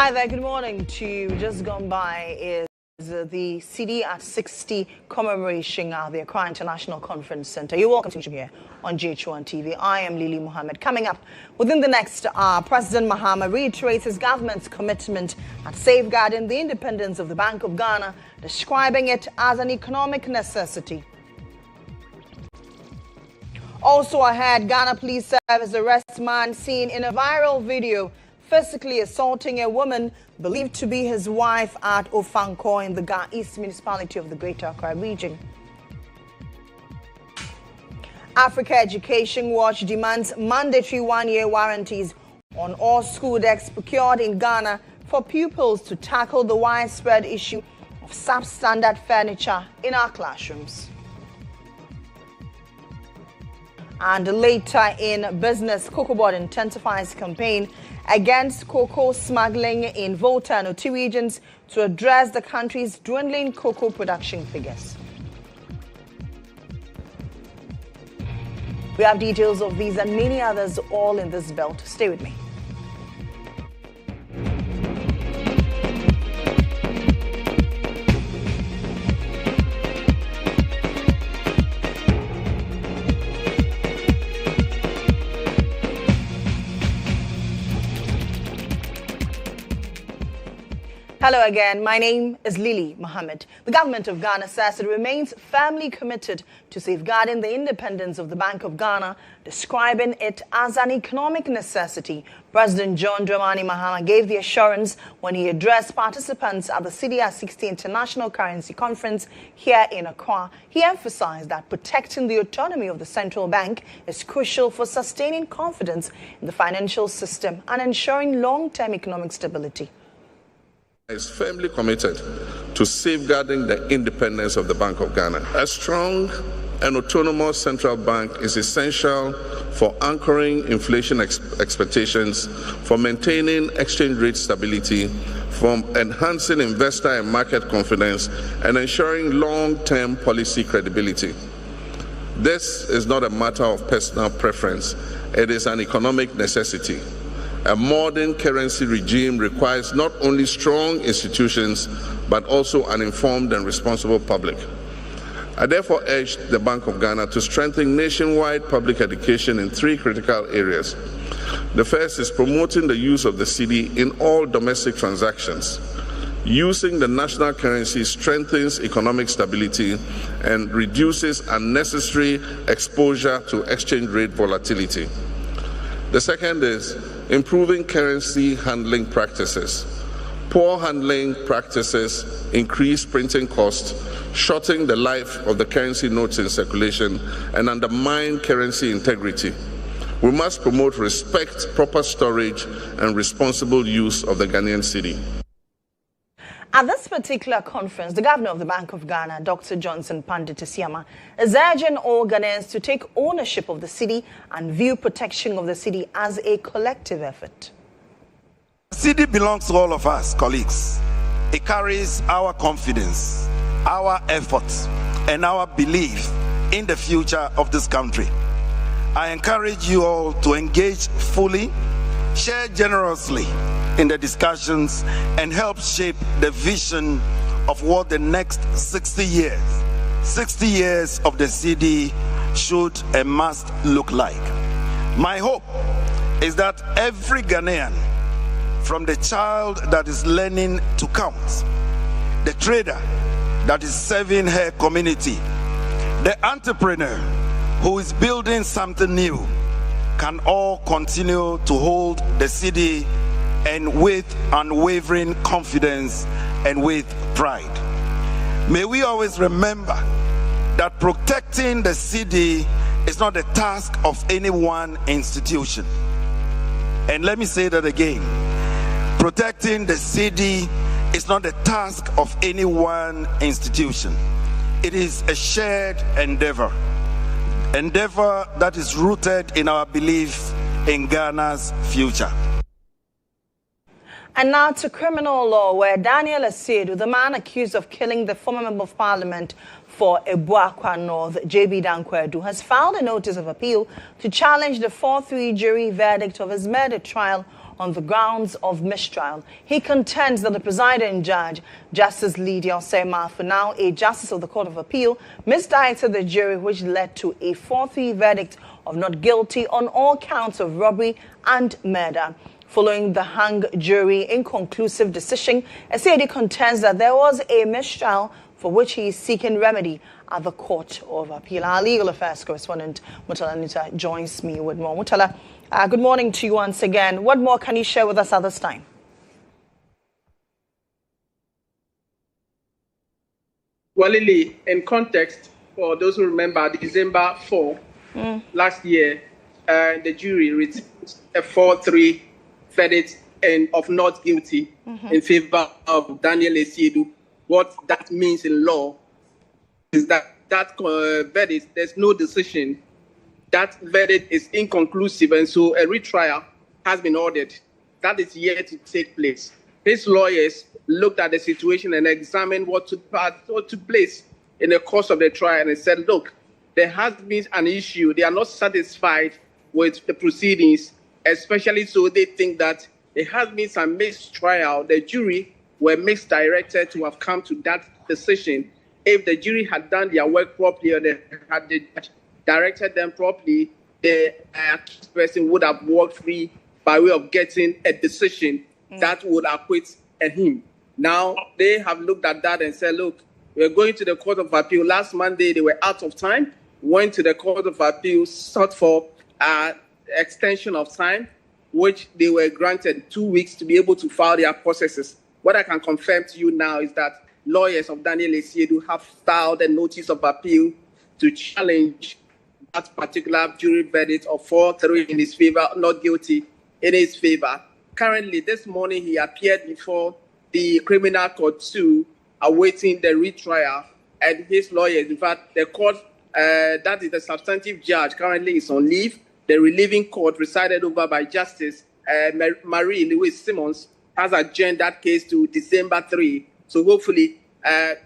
Hi there, good morning to you. Just gone by is the CD at 60 commemoration at the Accra International Conference Center. You're welcome to here on GHOne TV. I am Mohammed. Coming up within the next hour, President Mohammed reiterates his government's commitment at safeguarding the independence of the Bank of Ghana, describing it as an economic necessity. Also ahead, Ghana Police Service arrests man seen in a viral video physically assaulting a woman believed to be his wife at Ofanko in the Ga East municipality of the Greater Accra region. Africa Education Watch demands mandatory one-year warranties on all school desks procured in Ghana for pupils to tackle the widespread issue of substandard furniture in our classrooms. And later in business, Cocoa Board intensifies campaign against cocoa smuggling in Volta and Oti regions to address the country's dwindling cocoa production figures. We have details of these and many others all in this belt. Stay with me. Hello again, my name is Mohammed. The government of Ghana says it remains firmly committed to safeguarding the independence of the Bank of Ghana, describing it as an economic necessity. President John Dramani Mahama gave the assurance when he addressed participants at the CDR 60 International Currency Conference here in Accra. He emphasized that protecting the autonomy of the central bank is crucial for sustaining confidence in the financial system and ensuring long-term economic stability. Is firmly committed to safeguarding the independence of the Bank of Ghana. A strong and autonomous central bank is essential for anchoring inflation expectations, for maintaining exchange rate stability, for enhancing investor and market confidence, and ensuring long-term policy credibility. This is not a matter of personal preference. It is an economic necessity. A modern currency regime requires not only strong institutions, but also an informed and responsible public. I therefore urge the Bank of Ghana to strengthen nationwide public education in three critical areas. The first is promoting the use of the cedi in all domestic transactions. Using the national currency strengthens economic stability and reduces unnecessary exposure to exchange rate volatility. The second is improving currency handling practices. Poor handling practices increase printing costs, shorten the life of the currency notes in circulation, and undermine currency integrity. We must promote respect, proper storage, and responsible use of the Ghanaian cedi. At this particular conference, the governor of the Bank of Ghana, Dr. Johnson Panditisiama, is urging all Ghanaians to take ownership of the cedi and view protection of the cedi as a collective effort. The cedi belongs to all of us, colleagues. It carries our confidence, our efforts, and our belief in the future of this country. I encourage you all to engage fully, share generously in the discussions, and help shape the vision of what the next 60 years of the cedi should and must look like. My hope is that every Ghanaian, from the child that is learning to count, the trader that is serving her community, the entrepreneur who is building something new, can all continue to hold the cedi and with unwavering confidence and with pride. May we always remember that protecting the cedi is not the task of any one institution. And let me say that again. Protecting the cedi is not the task of any one institution. It is a shared endeavor that is rooted in our belief in Ghana's future. And now to criminal law, where Daniel Asedu, the man accused of killing the former member of parliament for Ebuakwa North, J.B. Dankwedu, has filed a notice of appeal to challenge the 4-3 jury verdict of his murder trial on the grounds of mistrial. He contends that the presiding judge, Justice Lydia Osema, for now a justice of the Court of Appeal, misdirected the jury, which led to a 4-3 verdict of not guilty on all counts of robbery and murder. Following the hung jury inconclusive decision, Asedi contends that there was a mistrial for which he is seeking remedy at the Court of Appeal. Our legal affairs correspondent, Mutala Nita, joins me with more. Mutala, good morning to you once again. What more can you share with us at this time? Well, Lily, in context, for those who remember, December 4 last year, the jury received a 4-3 verdict of not guilty in favor of Daniel Asiedu. What that means in law is that verdict, there's no decision. That verdict is inconclusive, and so a retrial has been ordered. That is yet to take place. His lawyers looked at the situation and examined what took place in the course of the trial and said, look, there has been an issue. They are not satisfied with the proceedings, especially so they think that there has been some mistrial. The jury were misdirected to have come to that decision. If the jury had done their work properly or they had directed them properly, the accused person would have walked free by way of getting a decision that would acquit him. Now, they have looked at that and said, look, we're going to the Court of Appeal. Last Monday, they were out of time, went to the Court of Appeal, sought for extension of time, which they were granted 2 weeks to be able to file their processes. What I can confirm to you now is that lawyers of Daniel Asiedu have filed a notice of appeal to challenge that particular jury verdict of 4-3 in his favor, not guilty in his favor. Currently, this morning, he appeared before the criminal court 2, awaiting the retrial, and his lawyers, in fact, the court, that is the substantive judge, currently is on leave. The relieving court, presided over by Justice Marie Louise Simmons, has adjourned that case to December 3. So hopefully,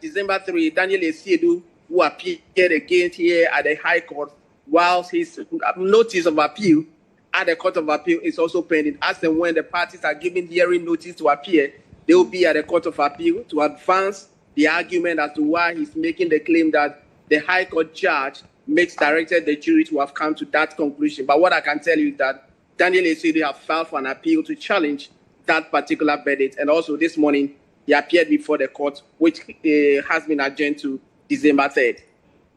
December 3, Daniel Asiedu, who appeared again here at the High Court, whilst his notice of appeal at the Court of Appeal is also pending. As and when the parties are given hearing notice to appear, they will be at the Court of Appeal to advance the argument as to why he's making the claim that the High Court judge directed the jury to have come to that conclusion. But what I can tell you is that Daniel Asiedu have filed for an appeal to challenge that particular verdict. And also this morning, he appeared before the court, which has been adjourned to December 3rd.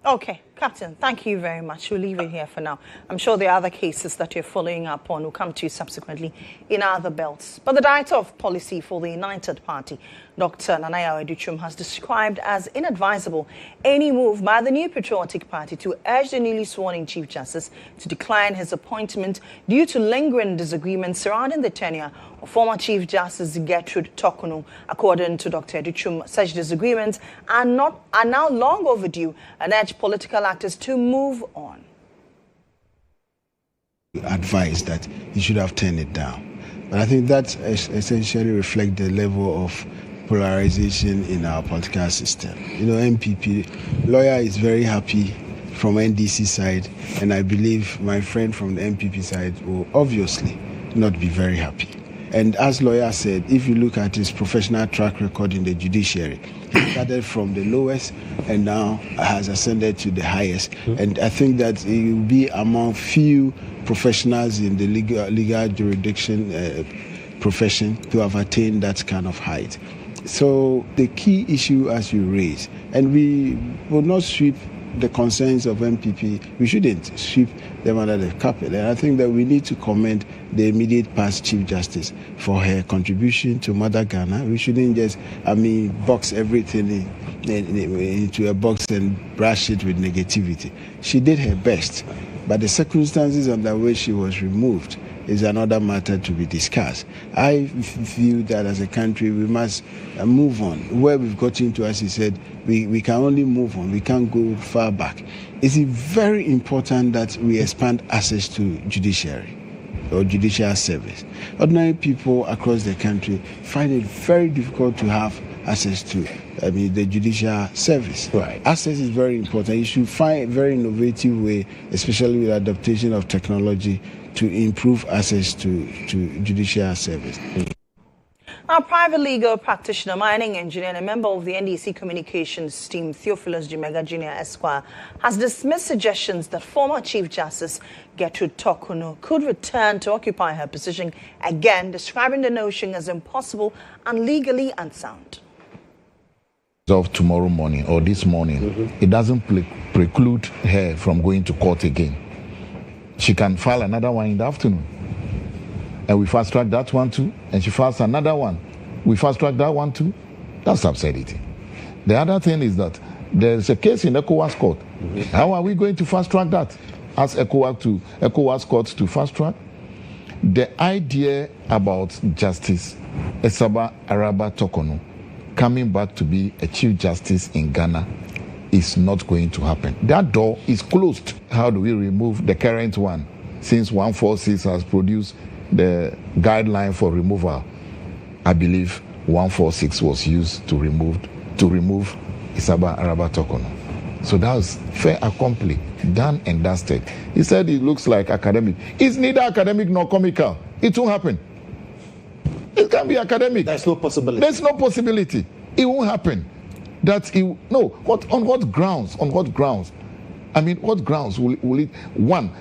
Okay, Captain, thank you very much. We'll leave it here for now. I'm sure there are other cases that you're following up on will come to you subsequently in other belts. But the Director of Policy for the United Party, Dr. Nanaya GHOne, has described as inadvisable any move by the New Patriotic Party to urge the newly sworn-in Chief Justice to decline his appointment due to lingering disagreements surrounding the tenure of former Chief Justice Gertrude Torkornoo. According to Dr. GHOne, such disagreements are now long overdue and urge political actors to move on. Advised that he should have turned it down. But I think that essentially reflects the level of polarization in our political system. You know, MPP lawyer is very happy from NDC side, and I believe my friend from the MPP side will obviously not be very happy. And as lawyer said, if you look at his professional track record in the judiciary, he started from the lowest and now has ascended to the highest. And I think that he will be among few professionals in the legal jurisdiction profession to have attained that kind of height. So the key issue, as you raise, and we will not sweep the concerns of MPP, we shouldn't sweep them under the carpet. And I think that we need to commend the immediate past Chief Justice for her contribution to Mother Ghana. We shouldn't just, box everything into a box and brush it with negativity. She did her best, but the circumstances under which she was removed is another matter to be discussed. I feel that as a country we must move on. Where we've gotten to, as he said, we can only move on. We can't go far back. It's very important that we expand access to judiciary or judicial service. Ordinary people across the country find it very difficult to have access to, the judicial service. Right. Access is very important. You should find a very innovative way, especially with adaptation of technology, to improve access to judicial service. Our private legal practitioner, mining engineer, and a member of the NDC communications team, Theophilus Jumega Jr. Esquire, has dismissed suggestions that former Chief Justice GHOne could return to occupy her position again, describing the notion as impossible and legally unsound. Of tomorrow morning or this morning, it doesn't preclude her from going to court again. She can file another one in the afternoon. And we fast track that one too, and she files another one. We fast track that one too. That's absurdity. The other thing is that there's a case in ECOWAS court. How are we going to fast track that? Ask ECOWAS court to fast track. The idea about Justice Esaba Araba Tokono coming back to be a Chief Justice in Ghana is not going to happen. That door is closed. How do we remove the current one? Since 146 has produced the guideline for removal, I believe 146 was used to remove Esaba Araba Tokono. So that was fait accompli, done and dusted. He said it looks like academic. It's neither academic nor comical. It won't happen. It can be academic. There's no possibility. There's no possibility. It won't happen. On what grounds? On what grounds? I mean, what grounds will it? One,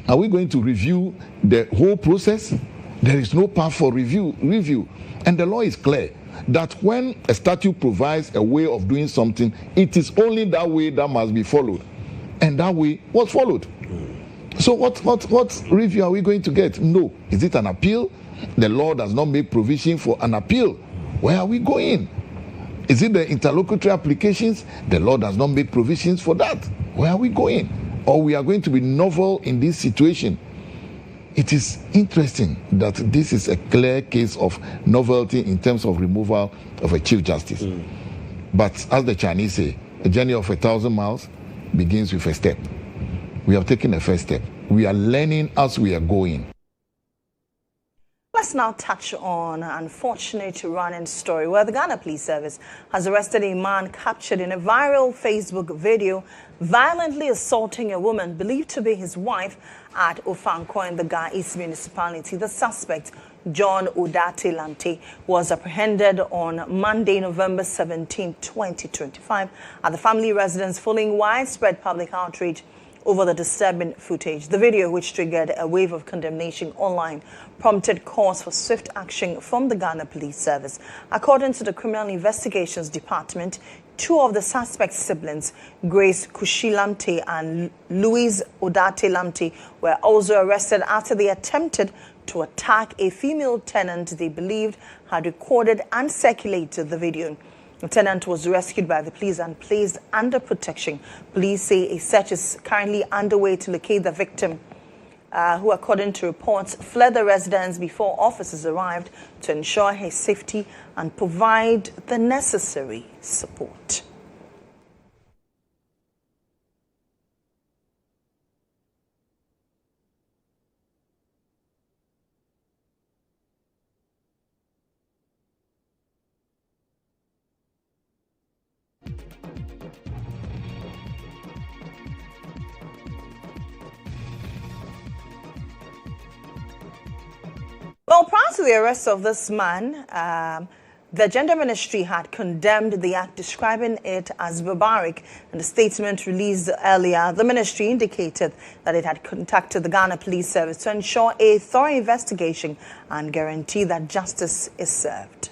are we going to review the whole process? There is no path for review. And the law is clear that when a statute provides a way of doing something, it is only that way that must be followed. And that way was followed. So what review are we going to get? No. Is it an appeal? The law does not make provision for an appeal. Where are we going? Is it the interlocutory applications? The law does not make provisions for that. Where are we going? Or we are going to be novel in this situation? It is interesting that this is a clear case of novelty in terms of removal of a Chief Justice. But as the Chinese say, a journey of 1,000 miles begins with a step. We have taken a first step. We are learning as we are going. Let's now touch on an unfortunate running story where the Ghana Police Service has arrested a man captured in a viral Facebook video violently assaulting a woman believed to be his wife at Ofanko in the Ga East Municipality. The suspect, John Odate-Lante, was apprehended on Monday, November 17, 2025 at the family residence following widespread public outrage over the disturbing footage. The video, which triggered a wave of condemnation online, prompted calls for swift action from the Ghana Police Service. According to the Criminal Investigations Department, two of the suspect's siblings, Grace Kushi-Lante and Louise Odate-Lante, were also arrested after they attempted to attack a female tenant they believed had recorded and circulated the video. The tenant was rescued by the police and placed under protection. Police say a search is currently underway to locate the victim, who, according to reports, fled the residence before officers arrived to ensure his safety and provide the necessary support. Well, prior to the arrest of this man, the Gender Ministry had condemned the act, describing it as barbaric. In the statement released earlier, the ministry indicated that it had contacted the Ghana Police Service to ensure a thorough investigation and guarantee that justice is served.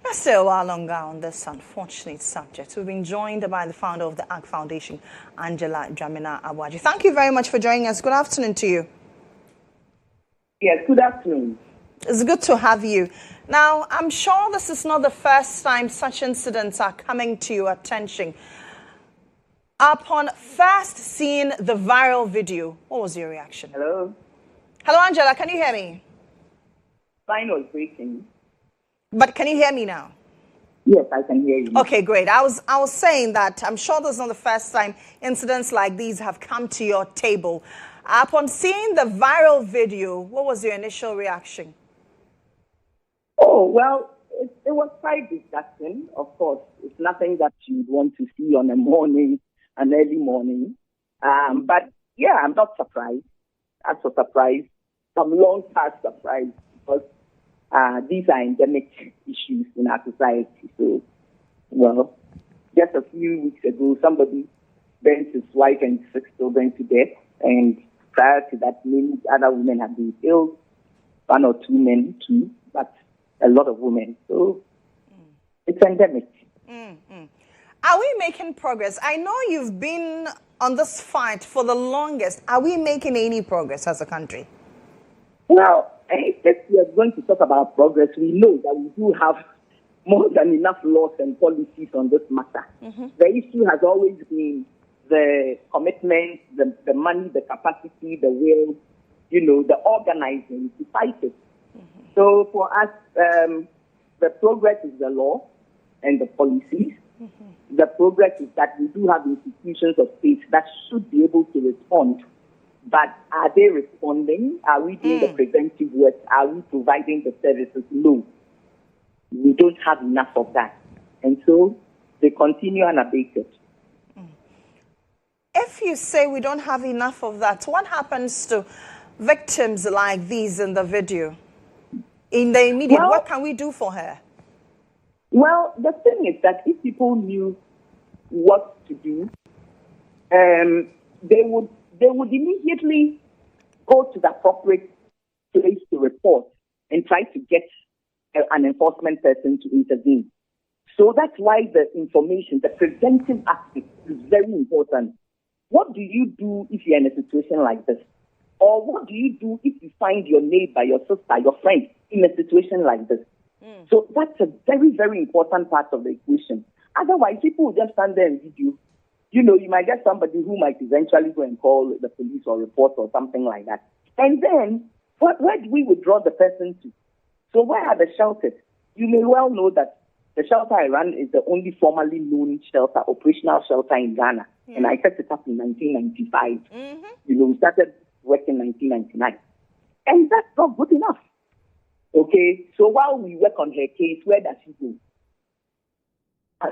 Let's stay a while longer on this unfortunate subject. We've been joined by the founder of the ACT Foundation, Angela Dramina Abuaji. Thank you very much for joining us. Good afternoon to you. Yes, good afternoon. It's good to have you. Now, I'm sure this is not the first time such incidents are coming to your attention. Upon first seeing the viral video, what was your reaction? Hello. Hello, Angela, can you hear me? Line was breaking. But can you hear me now? Yes, I can hear you. Okay, great. I was saying that I'm sure this is not the first time incidents like these have come to your table. Upon seeing the viral video, what was your initial reaction? Oh, well, it was quite disgusting, of course. It's nothing that you'd want to see on an early morning. But yeah, I'm not surprised. That's a surprise. I'm long past surprised because these are endemic issues in our society. So, well, just a few weeks ago, somebody burnt his wife and 6 children to death. And prior to that, many other women have been killed. 1 or 2 men too, but a lot of women. So it's endemic. Are we making progress? I know you've been on this fight for the longest. Are we making any progress as a country? Well, if we are going to talk about progress, we know that we do have more than enough laws and policies on this matter. The issue has always been the commitment, the money, the capacity, the will, the organizing to fight it. So for us, the progress is the law and the policies. The progress is that we do have institutions of state that should be able to respond. But are they responding? Are we doing the preventive work? Are we providing the services? No. We don't have enough of that. And so they continue unabated. If you say we don't have enough of that, what happens to victims like these in the video? In the immediate, what can we do for her? Well, the thing is that if people knew what to do, they would immediately go to the appropriate place to report and try to get an enforcement person to intervene. So that's why the information, the preventive aspect is very important. What do you do if you're in a situation like this? Or what do you do if you find your neighbor, your sister, your friend in a situation like this? So that's a very, very important part of the equation. Otherwise, people will just stand there and video. You might get somebody who might eventually go and call the police or report or something like that. And then, where do we withdraw the person to? So where are the shelters? You may well know that the shelter I run is the only formally known shelter, operational shelter in Ghana. And I set it up in 1995. We started working in 1999. And that's not good enough. Okay, so while we work on her case, where does she go?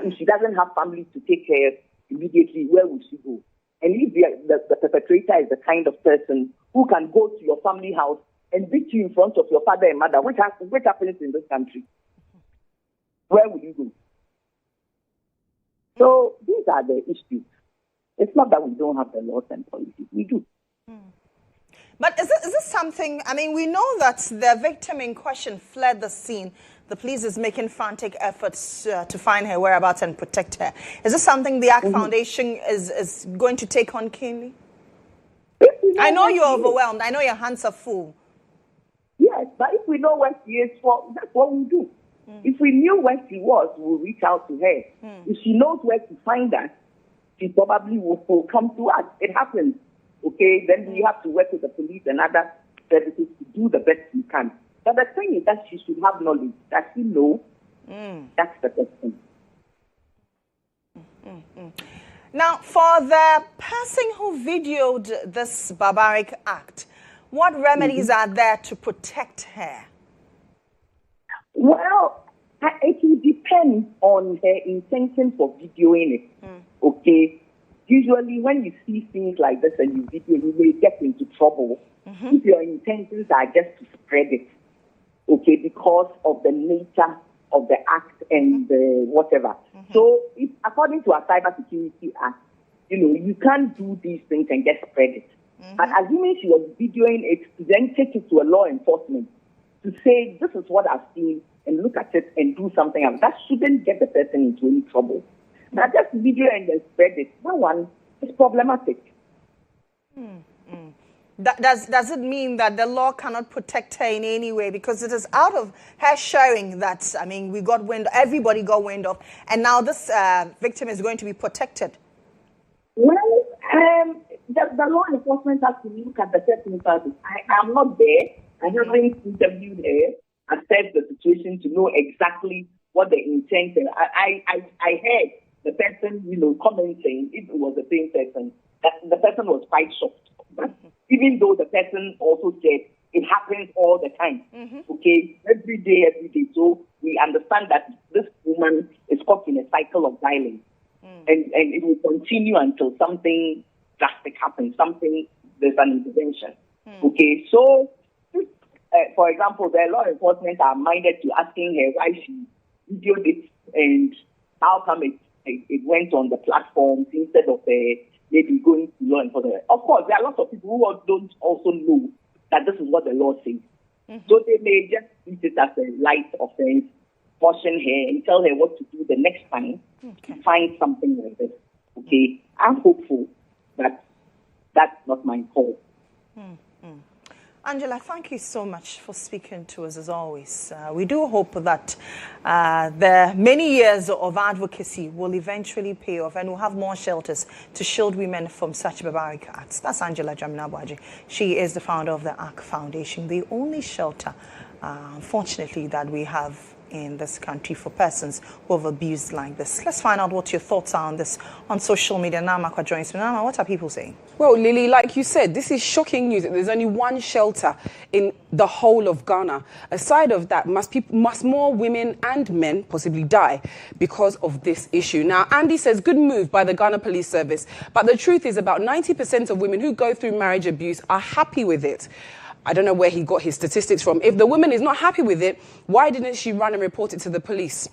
If she doesn't have family to take care immediately, where will she go? And if the perpetrator is the kind of person who can go to your family house and beat you in front of your father and mother, which happens in this country, where will you go? So these are the issues. It's not that we don't have the laws and policies. We do. But is this something, we know that the victim in question fled the scene. The police is making frantic efforts to find her whereabouts and protect her. Is this something the ACT Foundation is going to take on keenly? I know you're overwhelmed. I know your hands are full. Yes, but if we know where she is, that's what we do. If we knew where she was, we'll reach out to her. If she knows where to find us, she probably will come to us. It happens. Okay, then we have to work with the police and other services to do the best we can. But the thing is that she should have knowledge. Does she know? That's the question. Now, for the person who videoed this barbaric act, what remedies are there to protect her? Well, it will depend on her intention for videoing it. Okay. Usually when you see things like this and you video, you may get into trouble if your intentions are just to spread it, okay, because of the nature of the act and the whatever. So according to our Cybersecurity Act, you can't do these things and just spread it. But assuming she was videoing it, then take it to a law enforcement to say, this is what I've seen, and look at it and do something else. That shouldn't get the person into any trouble. Now, just video and then spread it, that one is problematic. Does it mean that the law cannot protect her in any way? Because it is out of her sharing that, we got wind, everybody got wind of, and now this victim is going to be protected. Well, the law enforcement has to look at the circumstances. I'm not there. I haven't interviewed her, assessed the situation to know exactly what the intent is. I heard the person, commenting, if it was the same person, that the person was quite shocked. But even though the person also said it happens all the time, okay, every day. So we understand that this woman is caught in a cycle of violence. And it will continue until something drastic happens, there's an intervention. Okay, so for example, the law enforcement are minded to asking her why she videoed it and how come it went on the platform instead of maybe going to law enforcement. Of course, there are lots of people who don't also know that this is what the law says. So they may just treat it as a light offense, caution her and tell her what to do the next time to find something like this. Okay, I'm hopeful that that's not my call. Angela, thank you so much for speaking to us as always. We do hope that the many years of advocacy will eventually pay off and we'll have more shelters to shield women from such barbaric acts. That's Angela Dramina-Boaji. She is the founder of the ARC Foundation, the only shelter, unfortunately, that we have in this country for persons who have abused like this. Let's find out what your thoughts are on this on social media. Nama joins me. Nama, what are people saying? Well, Lily, like you said, this is shocking news that there's only one shelter in the whole of Ghana. Aside of that, must more women and men possibly die because of this issue? Now, Andy says, good move by the Ghana Police Service. But the truth is about 90% of women who go through marriage abuse are happy with it. I don't know where he got his statistics from. If the woman is not happy with it, why didn't she run and report it to the police?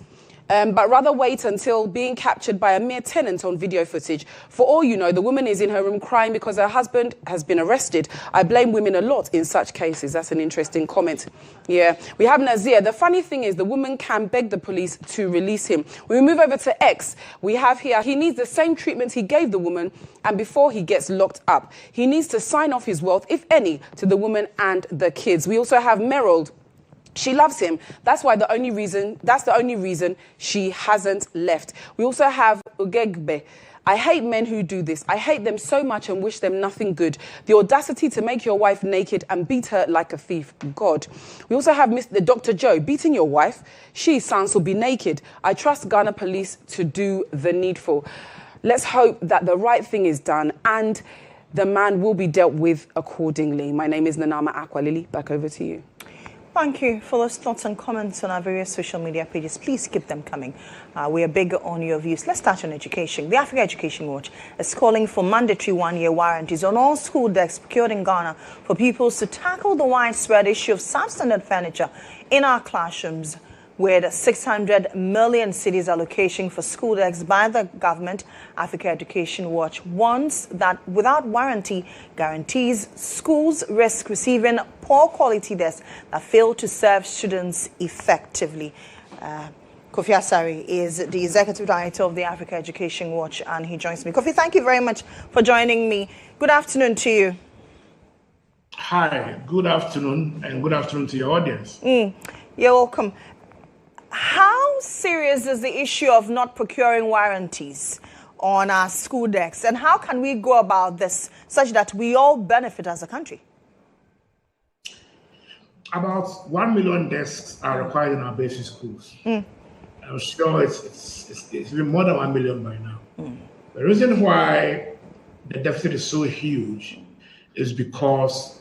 But rather wait until being captured by a mere tenant on video footage. For all you know, the woman is in her room crying because her husband has been arrested. I blame women a lot in such cases. That's an interesting comment. Yeah. We have Nazir. The funny thing is the woman can beg the police to release him. When we move over to X, we have here, he needs the same treatment he gave the woman and before he gets locked up. He needs to sign off his wealth, if any, to the woman and the kids. We also have Merold. She loves him. That's the only reason she hasn't left. We also have Ugegbe. I hate men who do this. I hate them so much and wish them nothing good. The audacity to make your wife naked and beat her like a thief. God. We also have Mr. Dr. Joe beating your wife. She, Sans, will be naked. I trust Ghana police to do the needful. Let's hope that the right thing is done and the man will be dealt with accordingly. My name is Nanama Akwa. Lily, back over to you. Thank you for those thoughts and comments on our various social media pages. Please keep them coming. We are big on your views. Let's start on education. The Africa Education Watch is calling for mandatory one-year warranties on all school desks procured in Ghana for pupils to tackle the widespread issue of substandard furniture in our classrooms. With 600 million cedis allocation for school desks by the government, Africa Education Watch warns that without warranty guarantees, schools risk receiving poor quality desks that fail to serve students effectively. Kofi Asari is the Executive Director of the Africa Education Watch, and he joins me. Kofi, thank you very much for joining me. Good afternoon to you. Hi, good afternoon, and good afternoon to your audience. You're welcome. How serious is the issue of not procuring warranties on our school desks, and how can we go about this such that we all benefit as a country? About 1 million desks are required in our basic schools. I'm sure it's even more than 1 million by now. The reason why the deficit is so huge is because,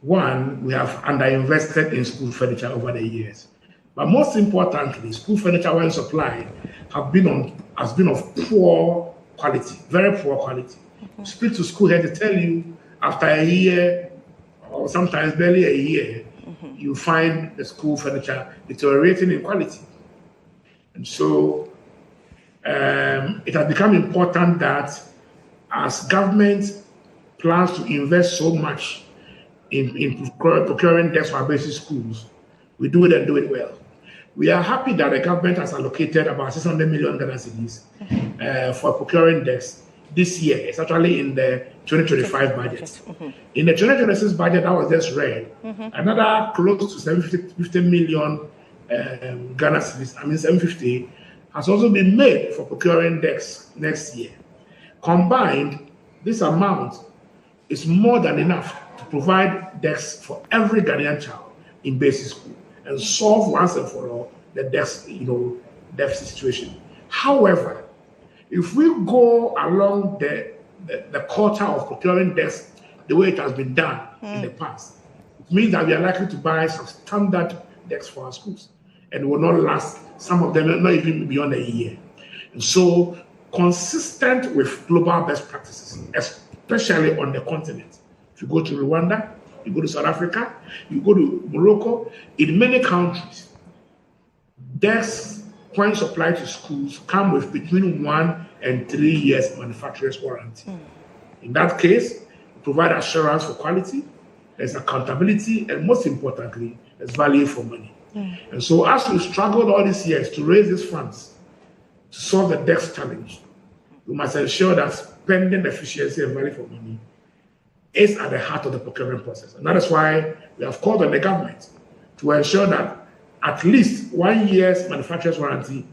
one, we have underinvested in school furniture over the years. But most importantly, school furniture, when supplied, has been of poor quality, very poor quality. Speak to school head to tell you, after a year, or sometimes barely a year, you find the school furniture deteriorating in quality. And so it has become important that as government plans to invest so much in procuring desks for our basic schools, we do it and do it well. We are happy that the government has allocated about 600 million Ghana cedis for procuring desks this year. It's actually in the 2025 budget. In the 2026 budget that was just read, another close to 750 million Ghana cedis, 750, has also been made for procuring desks next year. Combined, this amount is more than enough to provide desks for every Ghanaian child in basic school and solve once and for all the deficit situation. However, if we go along the culture of procuring desks the way it has been done in the past, it means that we are likely to buy some standard desks for our schools, and will not last, some of them not even beyond a year. And so, consistent with global best practices, especially on the continent. If you go to Rwanda, you go to South Africa, you go to Morocco, in many countries, desks, when supplied to schools, come with between 1 and 3 years manufacturer's warranty. In that case, we provide assurance for quality, there's accountability, and most importantly, there's value for money. And so as we struggled all these years to raise these funds to solve the desk challenge, we must ensure that spending efficiency and value for money is at the heart of the procurement process. And that is why we have called on the government to ensure that at least 1 year's manufacturer's warranty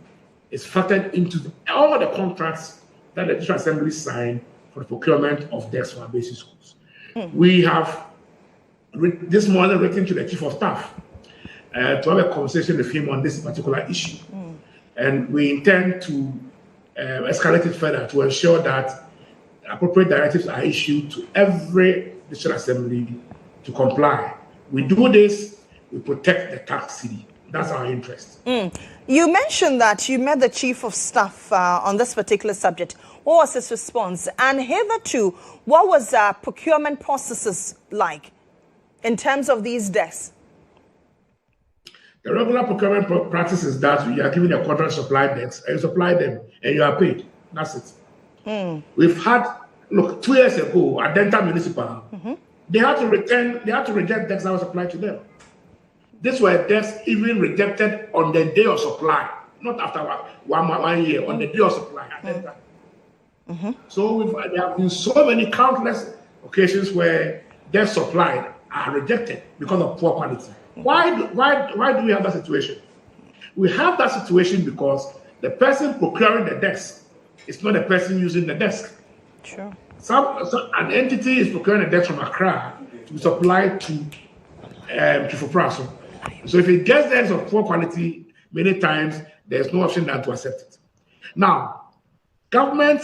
is factored into all the contracts that the District Assembly signed for the procurement of desks for our basic schools. We have this morning written to the Chief of Staff to have a conversation with him on this particular issue. And we intend to escalate it further to ensure that appropriate directives are issued to every District Assembly to comply. We do this, we protect the tax city. That's our interest. You mentioned that you met the Chief of Staff on this particular subject. What was his response? And hitherto, what was procurement processes like in terms of these desks? The regular procurement practice is that you are given a contract to supply desks, and you supply them, and you are paid. That's it. We've had, 2 years ago at Delta Municipal, they had to reject desks that were supplied to them. These were desks even rejected on the day of supply, not after 1 year, on the day of supply at Delta. So there have been so many countless occasions where desks supplied are rejected because of poor quality. Why do we have that situation? We have that situation because the person procuring the desk is not the person using the desk. Sure. An entity is procuring a desk from Accra to be supplied to Praso. So if it gets there of poor quality, many times there's no option than to accept it. Now, government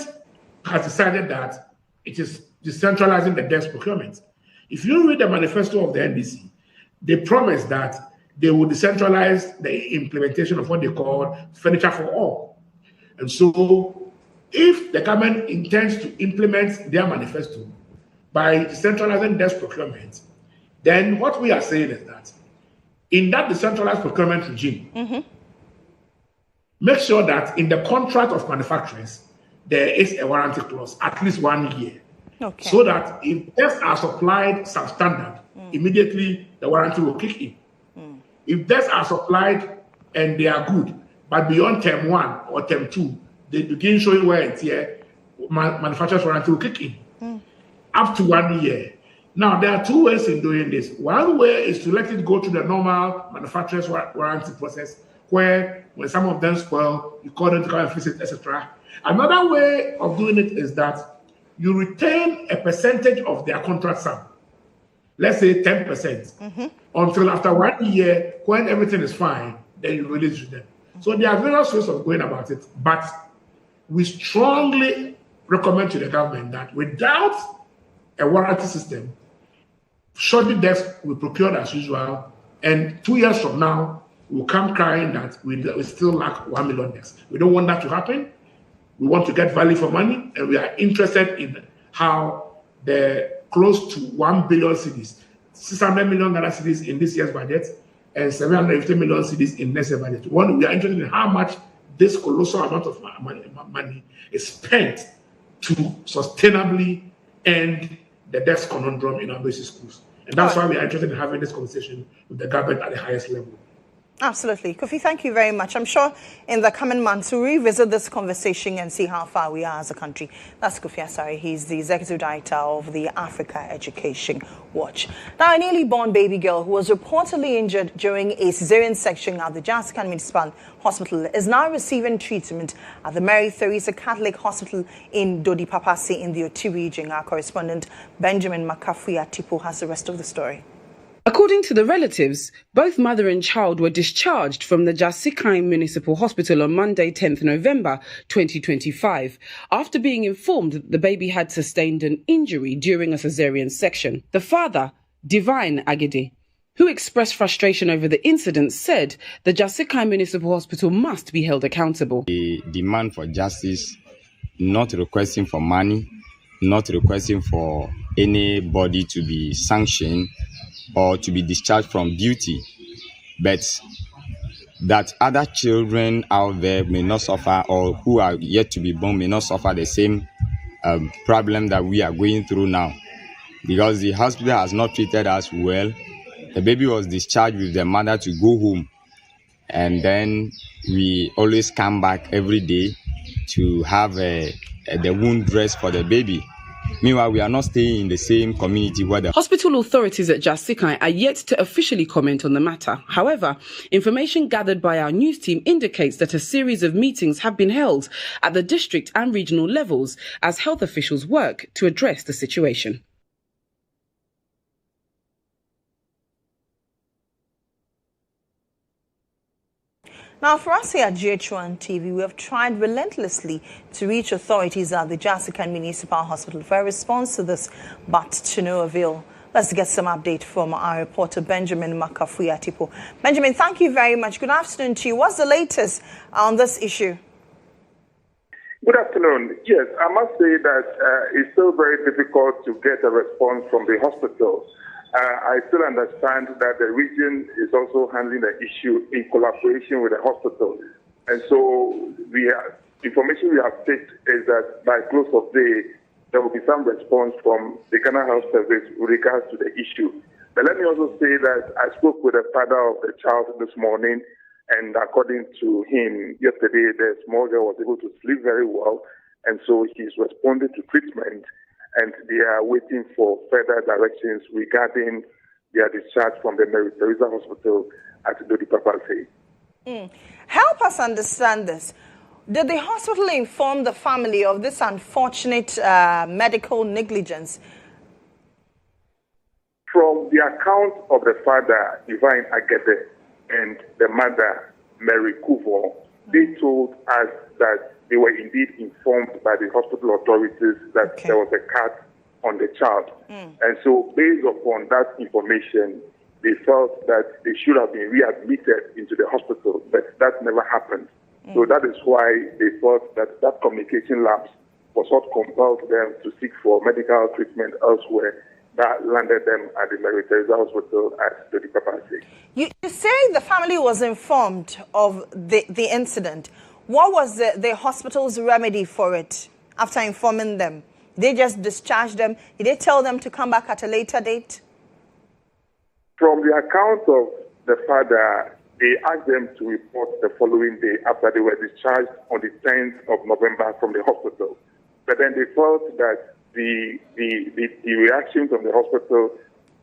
has decided that it is decentralizing the desk procurement. If you read the manifesto of the NDC, they promised that they would decentralize the implementation of what they call furniture for all. And so if the government intends to implement their manifesto by decentralizing desk procurement, then what we are saying is that in that decentralized procurement regime, make sure that in the contract of manufacturers, there is a warranty clause, at least 1 year. Okay. So that if desks are supplied substandard, immediately the warranty will kick in. If desks are supplied and they are good, but beyond term 1 or term 2, they begin showing wear and tear, manufacturer's warranty will kick in. Up to 1 year. Now, there are 2 ways in doing this. One way is to let it go to the normal manufacturer's warranty process, where when some of them spoil, you call them to come and fix it, etc. Another way of doing it is that you retain a percentage of their contract sum. Let's say 10%, until after 1 year, when everything is fine, then you release to them. So there are various ways of going about it, but we strongly recommend to the government that without a warranty system, shoddy desks will procure as usual, and 2 years from now, we'll come crying that we still lack 1 million desks. We don't want that to happen. We want to get value for money, and we are interested in how the close to 1 billion cedis, 600 million Ghana cedis in this year's budget, and 750 million cedis in next year's budget. One, we are interested in how much this colossal amount of money is spent to sustainably end the desk conundrum in our basic schools. And that's why we are interested in having this conversation with the government at the highest level. Absolutely. Kofi, thank you very much. I'm sure in the coming months we'll revisit this conversation and see how far we are as a country. That's Kofi Asare. He's the Executive Director of the Africa Education Watch. Now, a newly born baby girl who was reportedly injured during a cesarean section at the GHOne Municipal Hospital is now receiving treatment at the Mary Theresa Catholic Hospital in Dodi Papasi in the Oti region. Our correspondent Benjamin Makafuya-Tipo has the rest of the story. According to the relatives, both mother and child were discharged from the GHOne Municipal Hospital on Monday, 10th November 2025, after being informed that the baby had sustained an injury during a cesarean section. The father, Divine Agede, who expressed frustration over the incident, said the GHOne Municipal Hospital must be held accountable. The demand for justice, not requesting for money, not requesting for anybody to be sanctioned or to be discharged from duty, but that other children out there may not suffer, or who are yet to be born may not suffer the same problem that we are going through now. Because the hospital has not treated us well, the baby was discharged with the mother to go home, and then we always come back every day to have the wound dressed for the baby. Meanwhile, we are not staying in the same community where the hospital authorities at GHOne are yet to officially comment on the matter. However, information gathered by our news team indicates that a series of meetings have been held at the district and regional levels as health officials work to address the situation. Now, for us here at GHOne TV, we have tried relentlessly to reach authorities at the GHOne Municipal Hospital for a response to this, but to no avail. Let's get some update from our reporter, Benjamin Makafuya-Tipo. Benjamin, thank you very much. Good afternoon to you. What's the latest on this issue? Good afternoon. Yes, I must say that it's still very difficult to get a response from the hospital. I still understand that the region is also handling the issue in collaboration with the hospital. And so information we have picked is that by close of day, there will be some response from the Ghana Health Service with regards to the issue. But let me also say that I spoke with the father of the child this morning, and according to him, yesterday the small girl was able to sleep very well, and so he's responded to treatment, and they are waiting for further directions regarding their discharge from the Mary Theresa Hospital at Dodi Papasi. Help us understand this. Did the hospital inform the family of this unfortunate medical negligence? From the account of the father, Divine Agede, and the mother, Mary Kuvo, they told us that they were indeed informed by the hospital authorities that there was a cut on the child. And so based upon that information, they felt that they should have been readmitted into the hospital, but that never happened. So that is why they thought that that communication lapse was what compelled them to seek for medical treatment elsewhere. That landed them at the Mary Theresa Hospital at Dodi Papasi. You say the family was informed of the incident. What was the hospital's remedy for it after informing them? Did they just discharge them? Did they tell them to come back at a later date? From the account of the father, they asked them to report the following day after they were discharged on the 10th of November from the hospital. But then they felt that the reaction from the hospital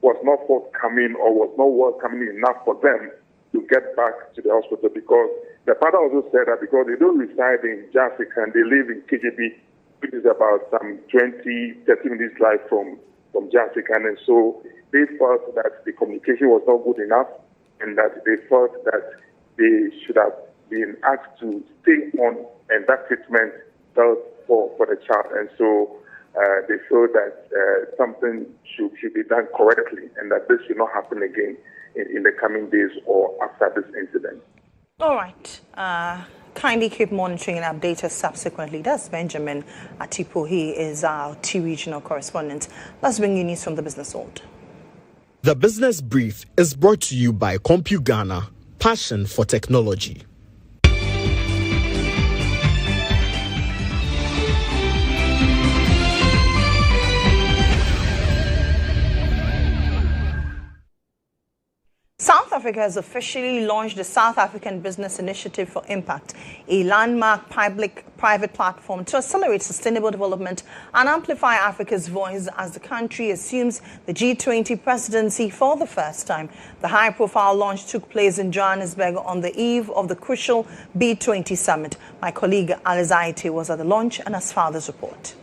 was not forthcoming or was not welcoming enough for them to get back to the hospital, because the father also said that because they don't reside in GHOne and they live in KJB, which is about some 20-30 minutes drive from GHOne, and so they felt that the communication was not good enough, and that they felt that they should have been asked to stay on and that treatment for the child, and so they feel that something should be done correctly, and that this should not happen again in the coming days or after this incident. All right. Kindly keep monitoring and update us subsequently. That's Benjamin Atipo. He is our T regional correspondent. Let's bring you news from the business world. The Business Brief is brought to you by CompuGhana, passion for technology. South Africa has officially launched the South African Business Initiative for Impact, a landmark public-private platform to accelerate sustainable development and amplify Africa's voice as the country assumes the G20 presidency for the first time. The high-profile launch took place in Johannesburg on the eve of the crucial B20 summit. My colleague Aliza Aite was at the launch and has father's report.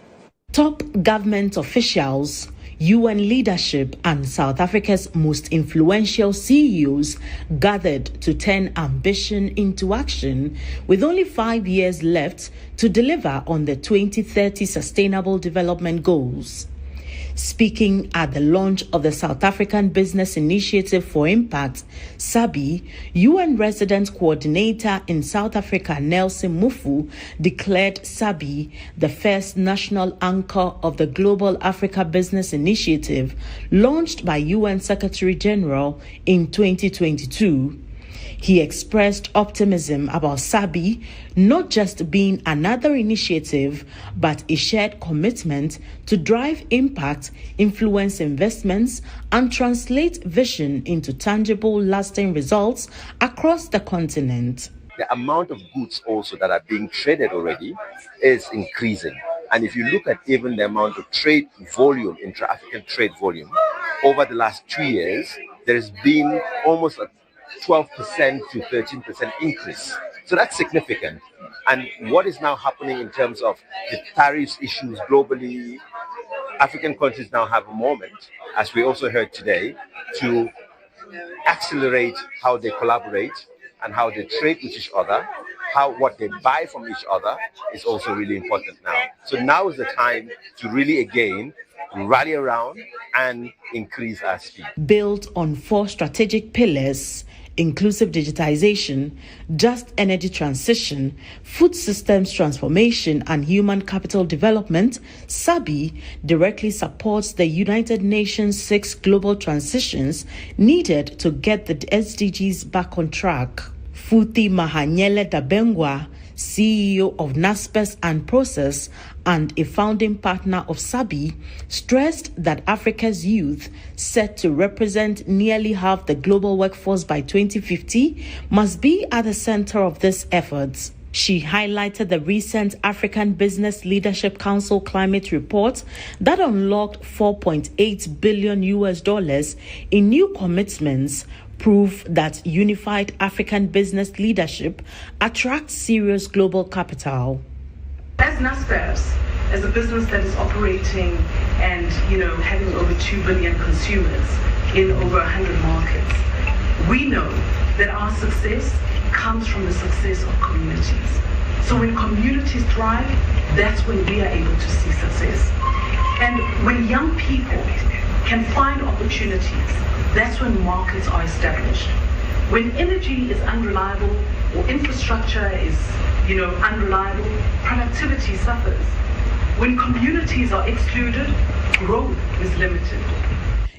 Top government officials, UN leadership and South Africa's most influential CEOs gathered to turn ambition into action with only 5 years left to deliver on the 2030 Sustainable Development Goals. Speaking at the launch of the South African Business Initiative for Impact, SABI, UN Resident Coordinator in South Africa Nelson Mufu declared SABI the first national anchor of the Global Africa Business Initiative launched by UN Secretary General in 2022. He expressed optimism about SABI not just being another initiative, but a shared commitment to drive impact, influence investments, and translate vision into tangible, lasting results across the continent. The amount of goods also that are being traded already is increasing. And if you look at even the amount of trade volume, intra-African trade volume, over the last 2 years, there has been almost a 12% to 13% increase. So that's significant. And what is now happening in terms of the tariffs issues globally, African countries now have a moment, as we also heard today, to accelerate how they collaborate and how they trade with each other, what they buy from each other is also really important now. So now is the time to really again rally around and increase our speed. Built on 4 strategic pillars: inclusive digitization, just energy transition, food systems transformation, and human capital development, SABI directly supports the United Nations 6 global transitions needed to get the SDGs back on track. Futhi Mahanyele Dabengwa, CEO of Naspers and Process and a founding partner of SABI, stressed that Africa's youth, set to represent nearly half the global workforce by 2050, must be at the center of this effort. She highlighted the recent African Business Leadership Council climate report that unlocked $4.8 billion in new commitments, proof that unified African business leadership attracts serious global capital. As Naspers, as a business that is operating and having over 2 billion consumers in over 100 markets, we know that our success comes from the success of communities. So when communities thrive, that's when we are able to see success. And when young people can find opportunities, that's when markets are established. When energy is unreliable or infrastructure is, unreliable, productivity suffers. When communities are excluded, growth is limited.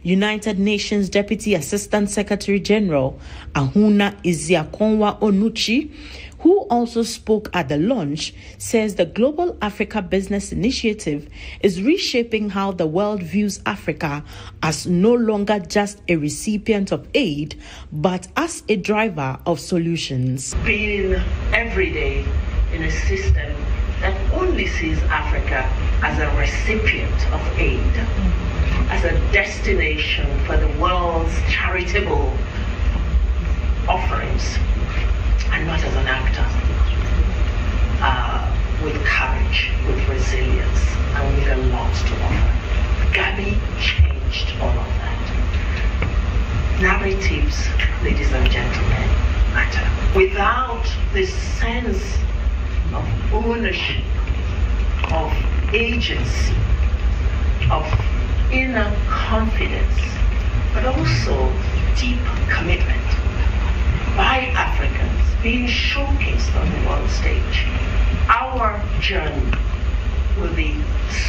United Nations Deputy Assistant Secretary General Ahuna Iziakonwa Onuchi, who also spoke at the launch, says the Global Africa Business Initiative is reshaping how the world views Africa as no longer just a recipient of aid, but as a driver of solutions. Being every day in a system that only sees Africa as a recipient of aid, as a destination for the world's charitable offerings, and not as an actor, with courage, with resilience, and with a lot to offer. Gabi changed all of that. Narratives, ladies and gentlemen, matter. Without this sense of ownership, of agency, of inner confidence, but also deep commitment by Africans being showcased on the world stage, our journey will be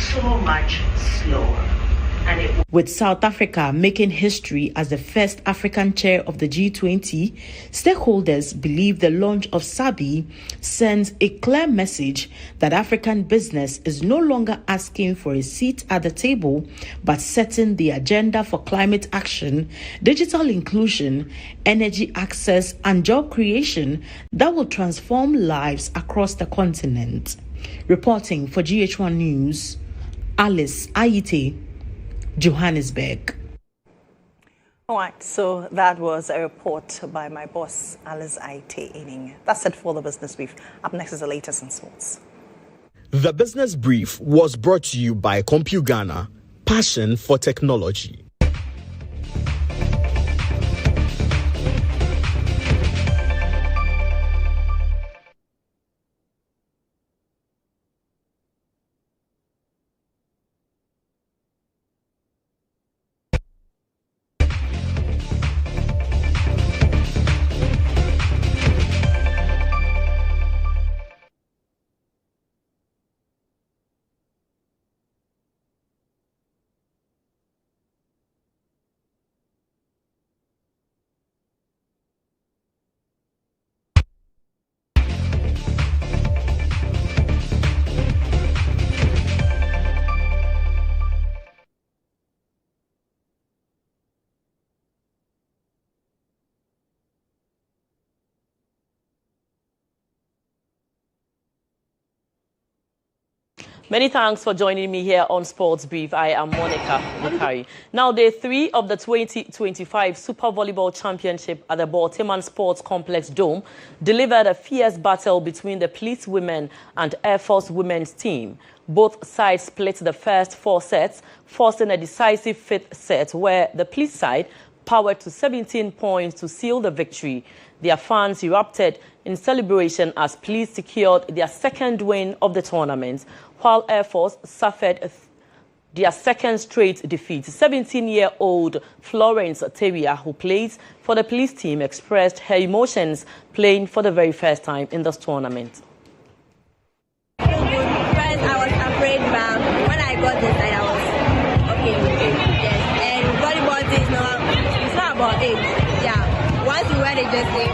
so much slower and it will. With South Africa making history as the first African chair of the G20, stakeholders believe the launch of SABI sends a clear message that African business is no longer asking for a seat at the table, but setting the agenda for climate action, digital inclusion, energy access, and job creation that will transform lives across the continent. Reporting for GHOne News, Alice Ayite, Johannesburg. All right, so that was a report by my boss, Alice Ayite Ening. That's it for the Business Brief. Up next is the latest in sports. The Business Brief was brought to you by CompuGhana, passion for technology. Many thanks for joining me here on Sports Brief. I am Monica Bukari. Now, day 3 of the 2025 Super Volleyball Championship at the Baltimore Sports Complex Dome delivered a fierce battle between the Police Women and Air Force Women's team. Both sides split the first 4 sets, forcing a decisive 5th set where the Police side powered to 17 points to seal the victory. Their fans erupted in celebration as Police secured their 2nd win of the tournament, while Air Force suffered their 2nd straight defeat. 17-year-old Florence Teria, who plays for the Police team, expressed her emotions playing for the very first time in this tournament. First, I was afraid, but when I got this side, I was okay with it. Yes, and volleyball it's not about age. Yeah, once you wear the jersey,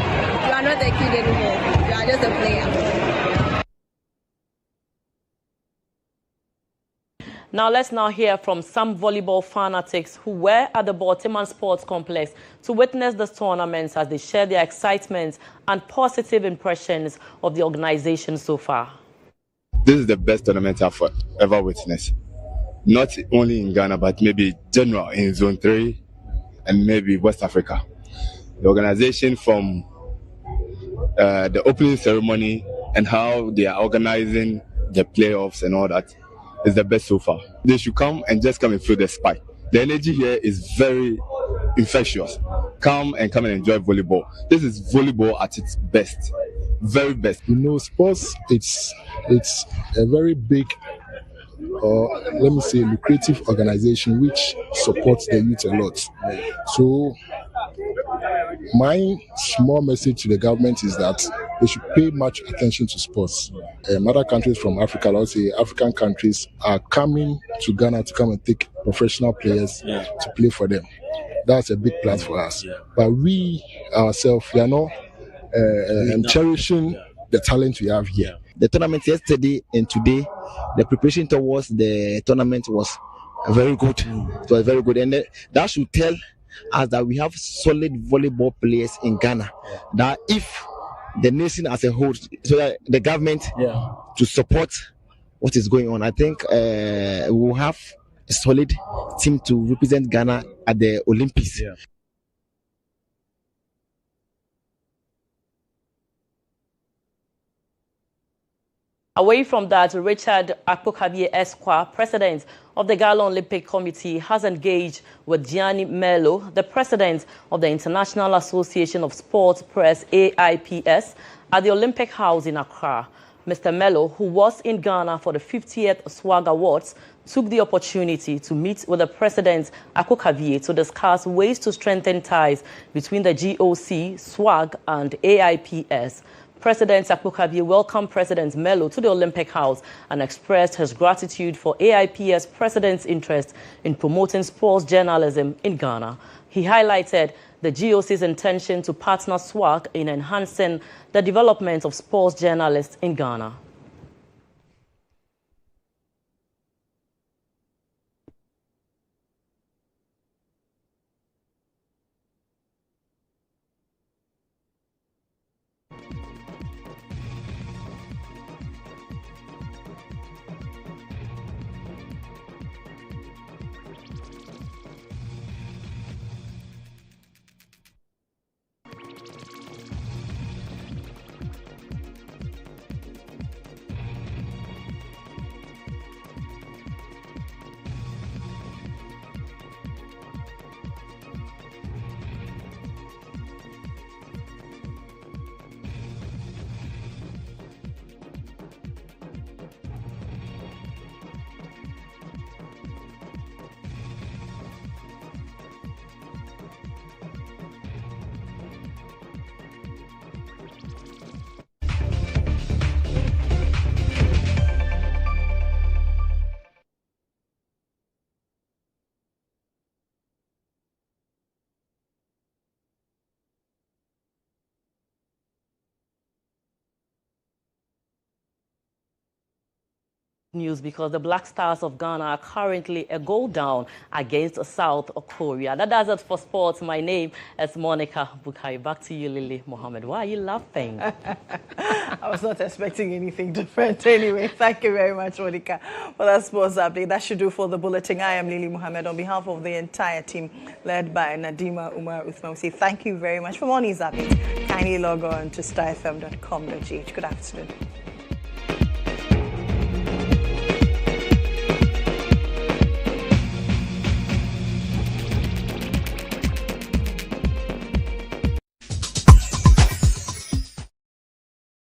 you are not a kid anymore. You are just a player. Now let's hear from some volleyball fanatics who were at the Baltimore Sports Complex to witness this tournament as they share their excitement and positive impressions of the organization so far. This is the best tournament I've ever witnessed. Not only in Ghana, but maybe general in Zone 3 and maybe West Africa. The organization from the opening ceremony and how they are organizing the playoffs and all that is the best so far. They should come and feel the spike. The energy here is very infectious. Come and enjoy volleyball. This is volleyball at its best, very best. You know, sports, it's a very big, let me say, lucrative organization which supports the youth a lot. So my small message to the government is that they should pay much attention to sports. Other countries from Africa, let's say African countries, are coming to Ghana to come and take professional players to play for them. That's a big plus for us. But we ourselves, we are not cherishing the talent we have here. The tournament yesterday and today, the preparation towards the tournament was very good. It was very good. And that should tell us that we have solid volleyball players in Ghana. That if the nation as a whole, so that the government to support what is going on, I think we will have a solid team to represent Ghana at the Olympics. Away from that, Richard Akpokabie Esquire, president of the Ghana Olympic Committee, has engaged with Gianni Mello, the president of the International Association of Sports Press, AIPS, at the Olympic House in Accra. Mr. Mello, who was in Ghana for the 50th SWAG Awards, took the opportunity to meet with the president, Akpokabie, to discuss ways to strengthen ties between the GOC, SWAG, and AIPS. President Akpokabie welcomed President Melo to the Olympic House and expressed his gratitude for AIP's president's interest in promoting sports journalism in Ghana. He highlighted the GOC's intention to partner SWAC in enhancing the development of sports journalists in Ghana. News because the Black Stars of Ghana are currently a goal down against South Korea. That does it for sports. My name is Monica Bukai. Back to you, Lily Mohammed. Why are you laughing? I was not expecting anything different. Anyway, thank you very much, Monica, for that sports update. That should do for the bulletin. I am Lily Mohammed. On behalf of the entire team led by Nadima Umar Uthman, we say thank you very much. For more news updates, kindly log on to starfm.com.gh. Good afternoon.